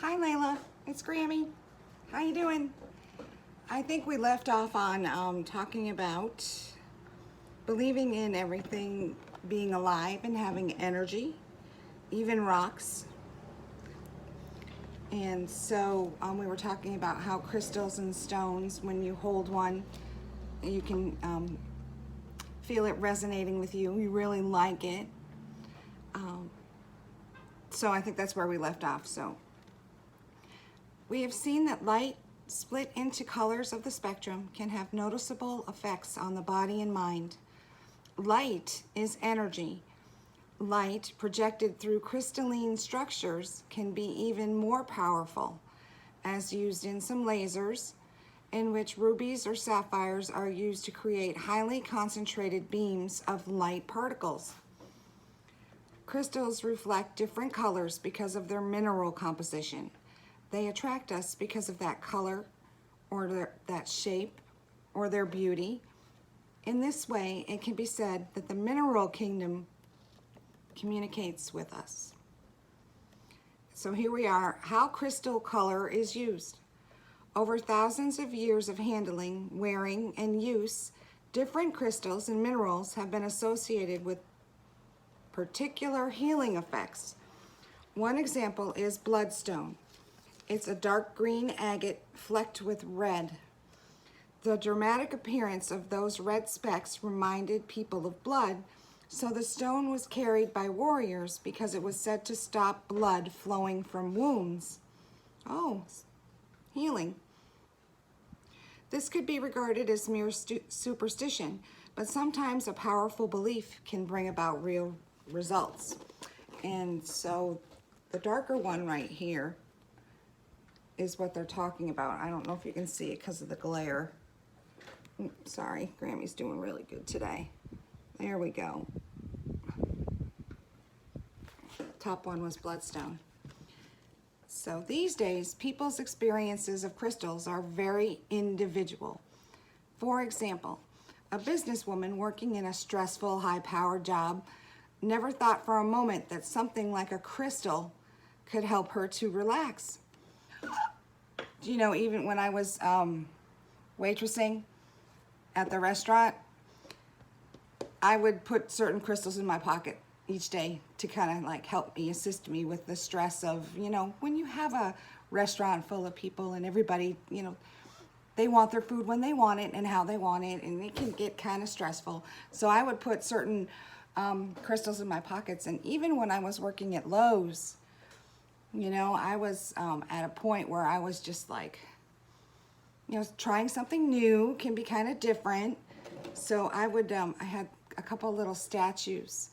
Hi Leila, it's Grammy. How you doing? I think we left off on talking about believing in everything being alive and having energy, even rocks. And so we were talking about how crystals and stones, when you hold one, you can feel it resonating with you. You really like it. So I think that's where we left off. So we have seen that light split into colors of the spectrum can have noticeable effects on the body and mind. Light is energy. Light projected through crystalline structures can be even more powerful, as used in some lasers, in which rubies or sapphires are used to create highly concentrated beams of light particles. Crystals reflect different colors because of their mineral composition. They attract us because of that color or that shape or their beauty. In this way, it can be said that the mineral kingdom communicates with us. So here we are, how crystal color is used. Over thousands of years of handling, wearing, and use, different crystals and minerals have been associated with particular healing effects. One example is bloodstone. It's a dark green agate flecked with red. The dramatic appearance of those red specks reminded people of blood, so the stone was carried by warriors because it was said to stop blood flowing from wounds. Oh, healing. This could be regarded as mere superstition, but sometimes a powerful belief can bring about real results. And so the darker one right here is what they're talking about. I don't know if you can see it because of the glare. Sorry, Grammy's doing really good today. There we go. Top one was bloodstone. So these days, people's experiences of crystals are very individual. For example, a businesswoman working in a stressful, high-powered job never thought for a moment that something like a crystal could help her to relax. You know, even when I was waitressing at the restaurant, I would put certain crystals in my pocket each day to kind of like help me, assist me with the stress of, you know, when you have a restaurant full of people and everybody, you know, they want their food when they want it and how they want it, and it can get kind of stressful. So I would put certain crystals in my pockets. And even when I was working at Lowe's, you know, I was at a point where I was just like, you know, trying something new can be kind of different. So I would, I had a couple of little statues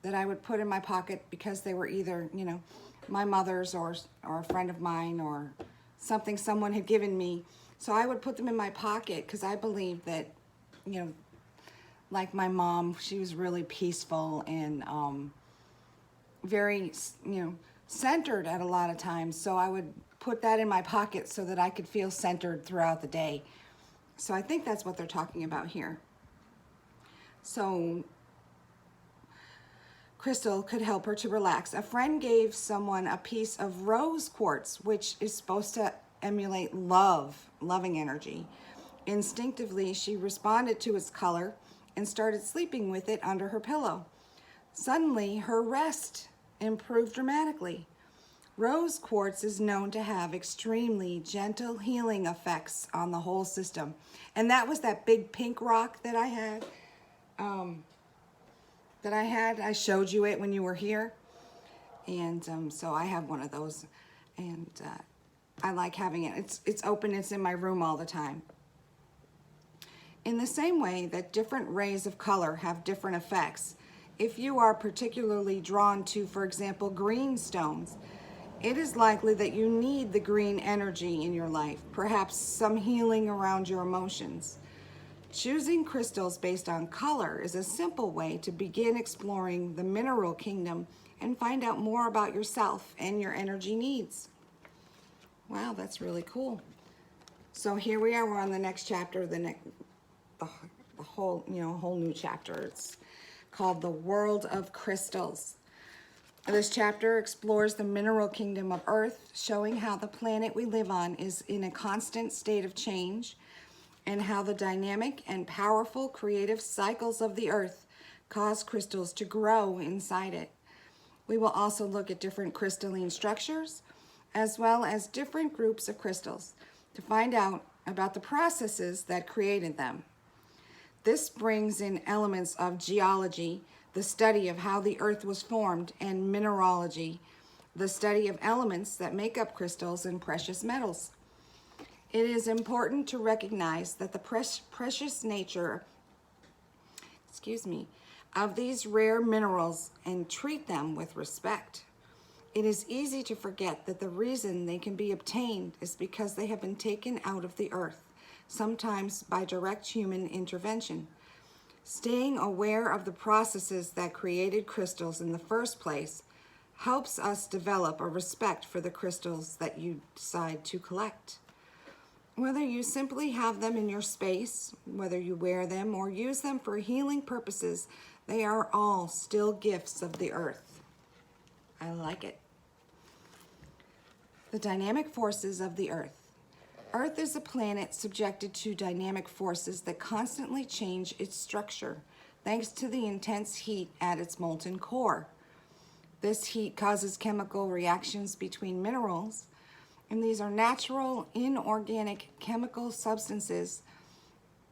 that I would put in my pocket because they were either, you know, my mother's or a friend of mine or something someone had given me. So I would put them in my pocket because I believed that, you know, like my mom, she was really peaceful and very, you know, centered at a lot of times. So I would put that in my pocket so that I could feel centered throughout the day. So I think that's what they're talking about here. So crystal could help her to relax. A friend gave someone a piece of rose quartz, which is supposed to emulate love, loving energy. Instinctively, she responded to its color and started sleeping with it under her pillow. Suddenly, her rest improved dramatically. Rose quartz is known to have extremely gentle healing effects on the whole system. And that was that big pink rock that I had. I showed you it when you were here. And so I have one of those. And I like having it. It's open, it's in my room all the time. In the same way that different rays of color have different effects, if you are particularly drawn to, for example, green stones, it is likely that you need the green energy in your life, perhaps some healing around your emotions. Choosing crystals based on color is a simple way to begin exploring the mineral kingdom and find out more about yourself and your energy needs. Wow, that's really cool. So here we are, we're on the next chapter, the whole, you know, whole new chapter. It's called The World of Crystals. This chapter explores the mineral kingdom of Earth, showing how the planet we live on is in a constant state of change and how the dynamic and powerful creative cycles of the Earth cause crystals to grow inside it. We will also look at different crystalline structures as well as different groups of crystals to find out about the processes that created them. This brings in elements of geology, the study of how the Earth was formed, and mineralogy, the study of elements that make up crystals and precious metals. It is important to recognize that the precious nature, of these rare minerals and treat them with respect. It is easy to forget that the reason they can be obtained is because they have been taken out of the earth, sometimes by direct human intervention. Staying aware of the processes that created crystals in the first place helps us develop a respect for the crystals that you decide to collect. Whether you simply have them in your space, whether you wear them or use them for healing purposes, they are all still gifts of the earth. I like it. The dynamic forces of the earth. Earth is a planet subjected to dynamic forces that constantly change its structure, thanks to the intense heat at its molten core. This heat causes chemical reactions between minerals, and these are natural, inorganic chemical substances,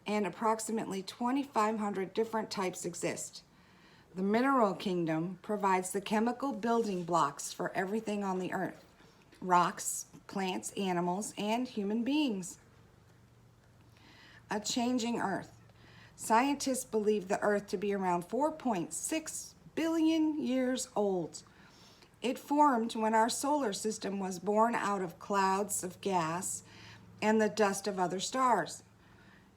and approximately 2,500 different types exist. The mineral kingdom provides the chemical building blocks for everything on the earth: rocks, plants, animals, and human beings. A changing earth. Scientists believe the earth to be around 4.6 billion years old. It formed when our solar system was born out of clouds of gas and the dust of other stars.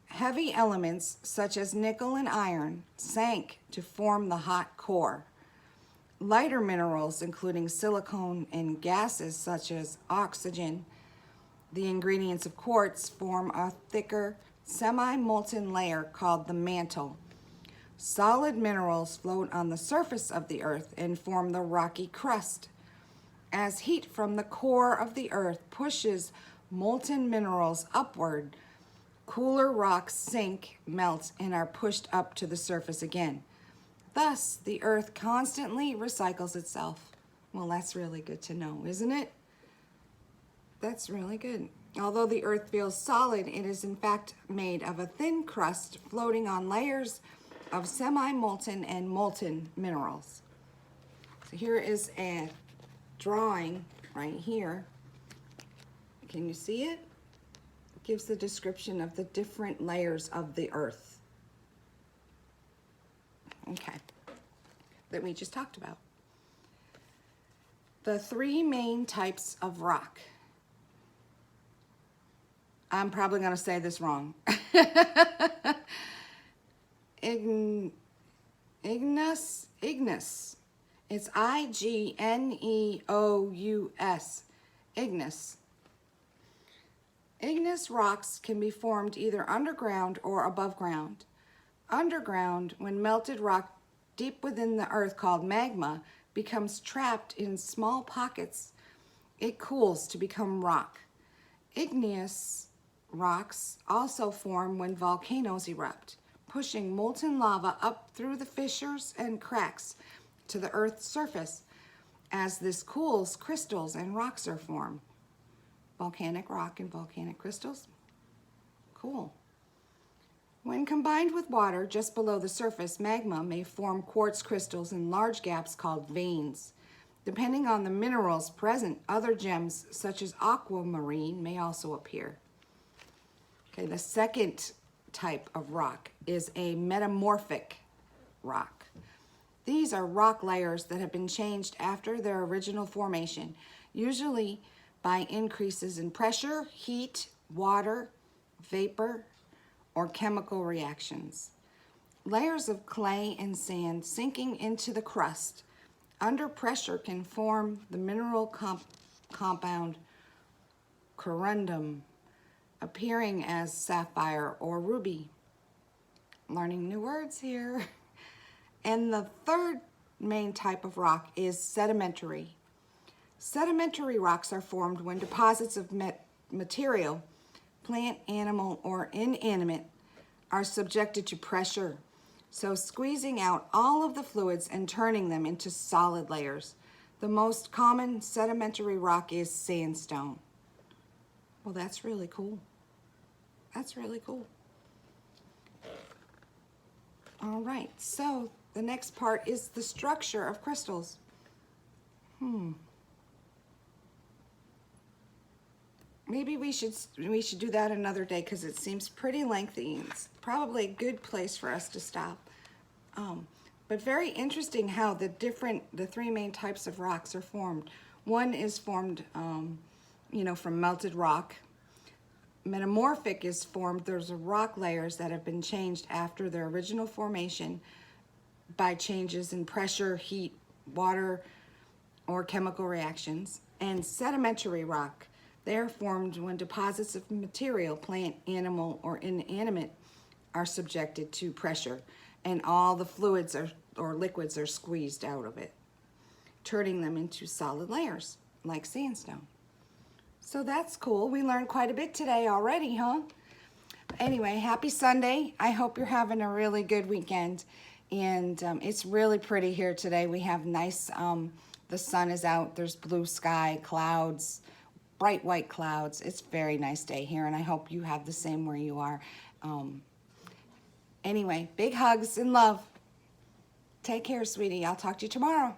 Heavy elements such as nickel and iron sank to form the hot core. Lighter minerals, including silicone, and gases such as oxygen, the ingredients of quartz, form a thicker, semi-molten layer called the mantle. Solid minerals float on the surface of the earth and form the rocky crust. As heat from the core of the earth pushes molten minerals upward, cooler rocks sink, melt, and are pushed up to the surface again. Thus, the earth constantly recycles itself. Well, that's really good to know, isn't it? That's really good. Although the earth feels solid, it is in fact made of a thin crust floating on layers of semi-molten and molten minerals. So here is a drawing right here. Can you see it? It gives the description of the different layers of the earth. Okay, that we just talked about. The three main types of rock. I'm probably going to say this wrong. Igneous. It's I-G-N-E-O-U-S. Igneous. Igneous rocks can be formed either underground or above ground. Underground, when melted rock deep within the earth called magma becomes trapped in small pockets, it cools to become rock. Igneous rocks also form when volcanoes erupt, pushing molten lava up through the fissures and cracks to the earth's surface. As this cools, crystals and rocks are formed. Volcanic rock and volcanic crystals. Cool. When combined with water just below the surface, magma may form quartz crystals in large gaps called veins. Depending on the minerals present, other gems such as aquamarine may also appear. Okay, the second type of rock is a metamorphic rock. These are rock layers that have been changed after their original formation, usually by increases in pressure, heat, water, vapor, or chemical reactions. Layers of clay and sand sinking into the crust under pressure can form the mineral compound corundum, appearing as sapphire or ruby. Learning new words here. And the third main type of rock is sedimentary. Sedimentary rocks are formed when deposits of material, plant, animal, or inanimate, are subjected to pressure. So squeezing out all of the fluids and turning them into solid layers. The most common sedimentary rock is sandstone. Well, that's really cool. That's really cool. All right, so the next part is the structure of crystals. Maybe we should do that another day because it seems pretty lengthy. It's probably a good place for us to stop. But very interesting how the three main types of rocks are formed. One is formed, from melted rock. Metamorphic is formed, there's rock layers that have been changed after their original formation by changes in pressure, heat, water, or chemical reactions. And sedimentary rock, they are formed when deposits of material, plant, animal, or inanimate, are subjected to pressure, and all the fluids or liquids are squeezed out of it, turning them into solid layers, like sandstone. So that's cool. We learned quite a bit today already, huh? Anyway, happy Sunday. I hope you're having a really good weekend. And it's really pretty here today. We have nice, the sun is out. There's blue sky, clouds, bright white clouds. It's a very nice day here, and I hope you have the same where you are. Anyway, big hugs and love. Take care, sweetie. I'll talk to you tomorrow.